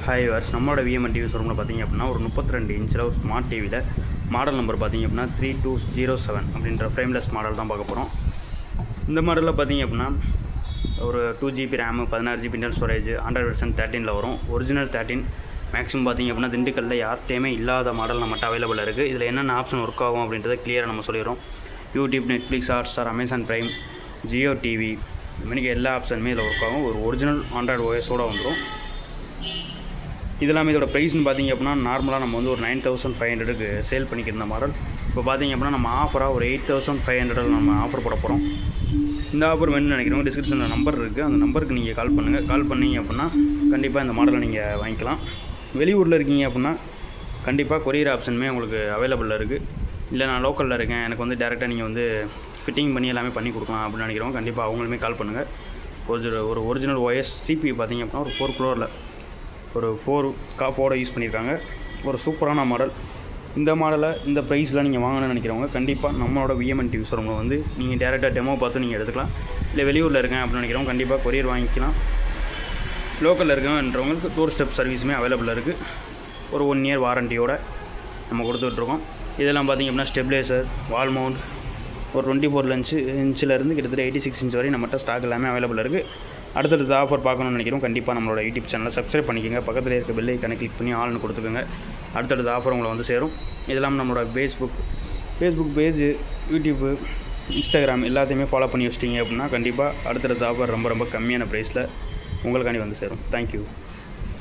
Hi Wars நம்மளோட விஎம்என் TV ஷோரூமில் பார்த்திங்க அப்படின்னா ஒரு 32 இன்ச்சில் ஒரு ஸ்மார்ட் டிவியில் மாடல் நம்பர் பார்த்திங்க அப்படின்னா 3207 அப்படின்ற ஃப்ரேம்லெஸ் மாடல் தான் பார்க்க போகிறோம். இந்த மாடலில் பார்த்திங்க அப்படின்னா ஒரு 2GB RAM 16GB internal storage Android version 13 வரும். ஒரிஜினல் 13 மேக்ஸிமம் பார்த்திங்க அப்படின்னா திண்டுக்கல்லில் யார்கிட்டையுமே இல்லாத மாடல் நம்மகிட்ட அவைலபிள் இருக்குது. இதில் என்னென்ன ஆப்ஷன் ஒர்க் ஆகும் அப்படின்றத கிளியராக நம்ம சொல்லிடுறோம். YouTube, Netflix, Hotstar, Amazon prime, Jio TV இன்றைக்கி எல்லா ஆப்ஷனுமே இதில் ஒர்க் ஆகும். ஒரு ஒரிஜினல் ஆண்ட்ராய்டு ஓஎஸோடு வந்துடும். இதெல்லாமே இதோட ப்ரைஸ்னு பார்த்திங்க அப்படின்னா நார்மலாக நம்ம வந்து ஒரு 9500க்கு சேல் பண்ணிக்கிற மாடல் இப்போ பார்த்திங்க அப்படின்னா நம்ம ஆஃபராக ஒரு 8500 நம்ம ஆஃபர் போட போகிறோம். இந்த ஆஃபர் வேணும்னு நினைக்கிறவங்க டிஸ்கிரிப்ஷனில் நம்பர் இருக்குது, அந்த நம்பருக்கு நீங்கள் கால் பண்ணுங்கள். கால் பண்ணிங்க அப்படின்னா கண்டிப்பாக இந்த மாடலை நீங்கள் வாங்கிக்கலாம். வெளியூரில் இருக்கீங்க அப்படின்னா கண்டிப்பாக கொரியர் ஆப்ஷனுமே உங்களுக்கு அவைலபிளில் இருக்குது. இல்லை நான் லோக்கலில் இருக்கேன், எனக்கு வந்து டேரெக்டாக நீங்கள் வந்து ஃபிட்டிங் பண்ணி எல்லாமே பண்ணி கொடுக்கலாம் அப்படின்னு நினைக்கிறவங்க கண்டிப்பாக அவங்களுமே கால் பண்ணுங்கள். ஒரு ஒரிஜினல் OS CPU பார்த்திங்க அப்படின்னா ஒரு 4 crore ஒரு 4 காஃபோட யூஸ் பண்ணியிருக்காங்க. ஒரு சூப்பரான மாடல். இந்த மாடலை இந்த ப்ரைஸில் நீங்கள் வாங்கணும்னு நினைக்கிறவங்க கண்டிப்பாக நம்மளோட விஎம்என் டிவி ஷோரூமில் வந்து நீங்கள் டேரெக்டாக டெமோ பார்த்து நீங்கள் எடுத்துக்கலாம். இல்லை வெளியூரில் இருக்கேன் அப்படின்னு நினைக்கிறவங்க கண்டிப்பாக கொரியர் வாங்கிக்கலாம். லோக்கலில் இருக்கன்றவங்களுக்கு டோர் ஸ்டெப் சர்வீஸுமே அவைலபிளாக இருக்குது. ஒரு 1 year வாரண்டியோடு நம்ம கொடுத்துட்ருக்கோம். இதெல்லாம் பார்த்திங்க அப்படின்னா ஸ்டெபிலைசர், வால் மவுண்ட் ஒரு 24 இன்ச்சிலேருந்து கிட்டத்தட்ட 86 inch வரையும் நம்மகிட்ட ஸ்டாக் எல்லாமே அவைலபிளாக இருக்குது. அடுத்தடுத்த ஆஃபர் பார்க்கணும்னு நினைக்கிறோம். கண்டிப்பாக நம்மளோட யூடியூப் சேனலை சப்ஸ்கிரைப் பண்ணிக்கோங்க. பக்கத்தில் இருக்க பெல் ஐக்கானை கிளிக் பண்ணி ஆல்னு கொடுத்துக்கோங்க. அடுத்தடுத்த ஆஃபர் உங்களை வந்து சேரும். இதெல்லாம் நம்மளோட ஃபேஸ்புக் பேஜ், யூடியூப்பு, இன்ஸ்டாகிராம் எல்லாத்தையுமே ஃபாலோ பண்ணி வச்சிட்டிங்க அப்படின்னா கண்டிப்பாக அடுத்தடுத்த ஆஃபர் ரொம்ப கம்மியான ப்ரைஸில் உங்களுக்காண்டி வந்து சேரும். தேங்க்யூ.